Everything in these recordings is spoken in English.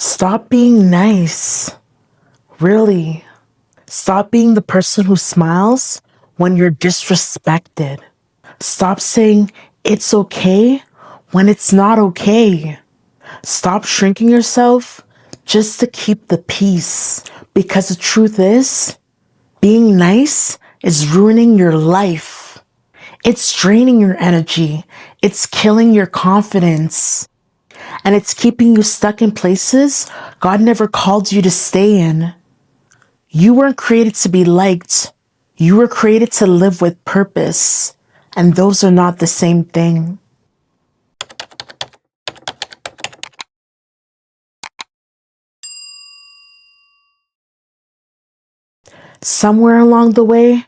Stop being nice. Really. Stop being the person who smiles when you're disrespected. Stop saying it's okay when it's not okay. Stop shrinking yourself just to keep the peace. Because the truth is, being nice is ruining your life. It's draining your energy. It's killing your confidence. And it's keeping you stuck in places God never called you to stay in. You weren't created to be liked. You were created to live with purpose. And those are not the same thing. Somewhere along the way,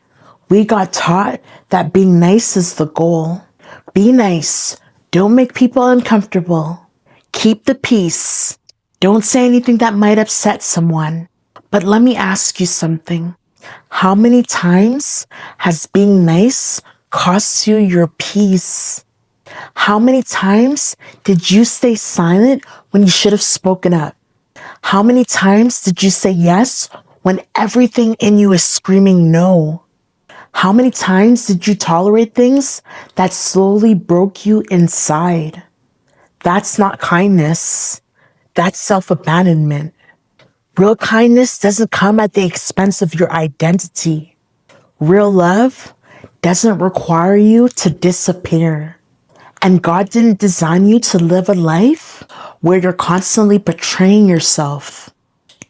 we got taught that being nice is the goal. Be nice. Don't make people uncomfortable. Keep the peace. Don't say anything that might upset someone. But let me ask you something. How many times has being nice cost you your peace? How many times did you stay silent when you should have spoken up? How many times did you say yes when everything in you is screaming no? How many times did you tolerate things that slowly broke you inside? That's not kindness. That's self-abandonment. Real kindness doesn't come at the expense of your identity. Real love doesn't require you to disappear. And God didn't design you to live a life where you're constantly betraying yourself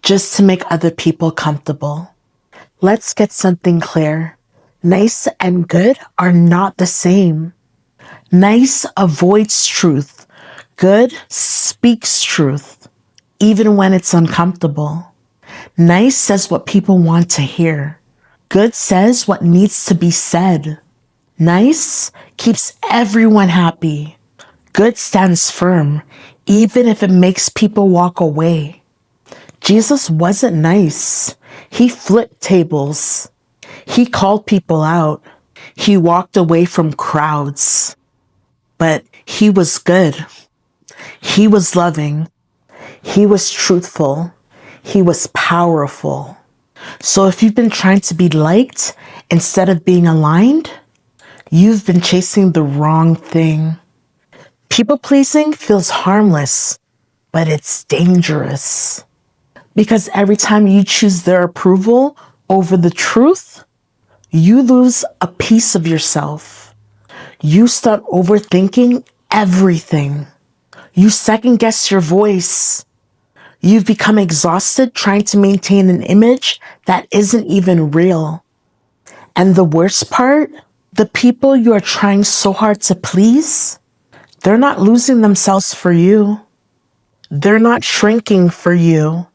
just to make other people comfortable. Let's get something clear. Nice and good are not the same. Nice avoids truth. Good speaks truth, even when it's uncomfortable. Nice says what people want to hear. Good says what needs to be said. Nice keeps everyone happy. Good stands firm, even if it makes people walk away. Jesus wasn't nice. He flipped tables. He called people out. He walked away from crowds. But he was good. He was loving. He was truthful. He was powerful. So if you've been trying to be liked instead of being aligned, you've been chasing the wrong thing. People pleasing feels harmless, but it's dangerous. Because every time you choose their approval over the truth, you lose a piece of yourself. You start overthinking everything. You second guess your voice. You've become exhausted trying to maintain an image that isn't even real. And the worst part, the people you are trying so hard to please, they're not losing themselves for you. They're not shrinking for you.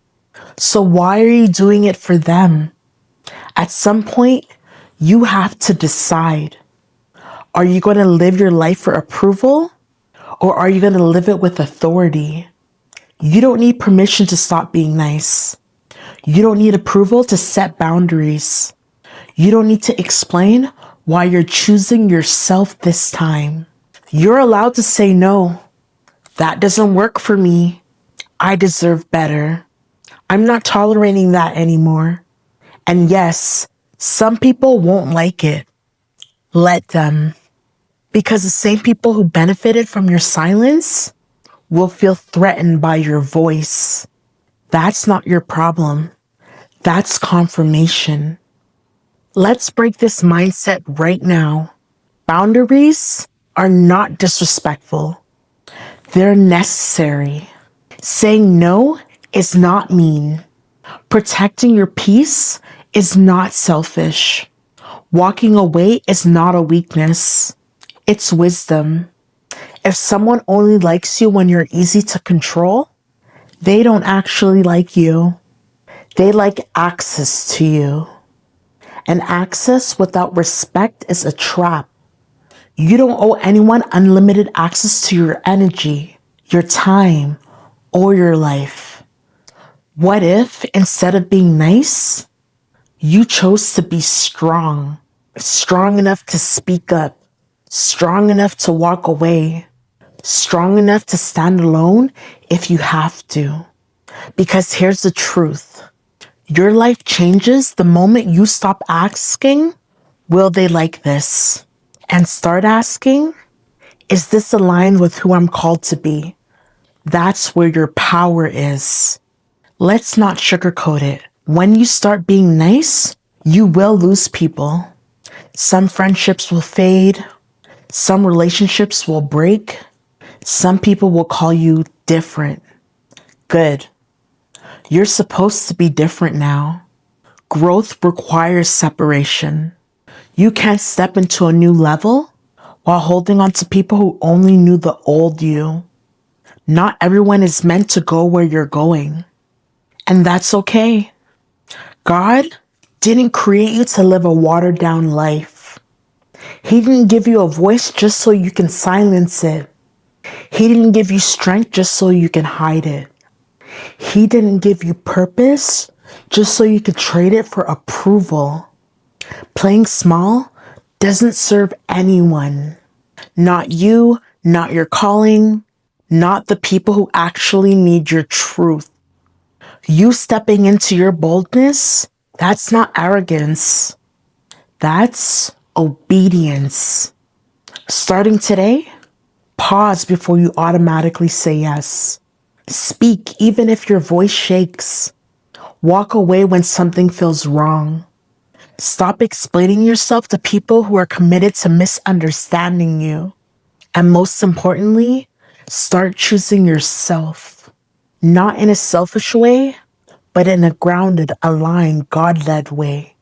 So why are you doing it for them? At some point, you have to decide. Are you going to live your life for approval, or are you going to live it with authority? You don't need permission to stop being nice. You don't need approval to set boundaries. You don't need to explain why you're choosing yourself this time. You're allowed to say no. That doesn't work for me. I deserve better. I'm not tolerating that anymore. And yes, some people won't like it. Let them. Because the same people who benefited from your silence will feel threatened by your voice. That's not your problem. That's confirmation. Let's break this mindset right now. Boundaries are not disrespectful. They're necessary. Saying no is not mean. Protecting your peace is not selfish. Walking away is not a weakness. It's wisdom. If someone only likes you when you're easy to control, they don't actually like you. They like access to you. And access without respect is a trap. You don't owe anyone unlimited access to your energy, your time, or your life. What if, instead of being nice, you chose to be strong? Strong enough to speak up, strong enough to walk away, strong enough to stand alone if you have to. Because here's the truth. Your life changes the moment you stop asking, will they like this? And start asking, is this aligned with who I'm called to be? That's where your power is. Let's not sugarcoat it. When you start being nice, you will lose people. Some friendships will fade. Some relationships will break. Some people will call you different. Good. You're supposed to be different now. Growth requires separation. You can't step into a new level while holding on to people who only knew the old you. Not everyone is meant to go where you're going. And that's okay. God didn't create you to live a watered down life. He didn't give you a voice just so you can silence it. He didn't give you strength just so you can hide it. He didn't give you purpose just so you could trade it for approval. Playing small doesn't serve anyone. Not you, not your calling, not the people who actually need your truth. You stepping into your boldness, that's not arrogance. That's obedience. Starting today, pause before you automatically say yes. Speak even if your voice shakes. Walk away when something feels wrong. Stop explaining yourself to people who are committed to misunderstanding you. And most importantly, start choosing yourself. Not in a selfish way, but in a grounded, aligned, God-led way.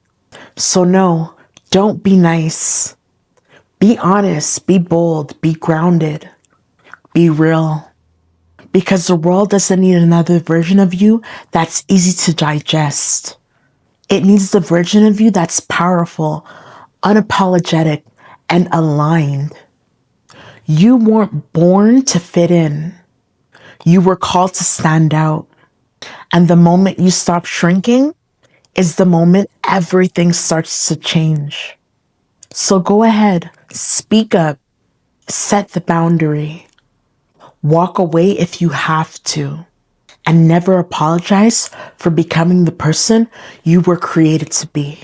So no, don't be nice. Be honest, be bold, be grounded, be real. Because the world doesn't need another version of you that's easy to digest. It needs the version of you that's powerful, unapologetic, and aligned. You weren't born to fit in. You were called to stand out. And the moment you stop shrinking is the moment everything starts to change. So go ahead, speak up, set the boundary. Walk away if you have to, and never apologize for becoming the person you were created to be.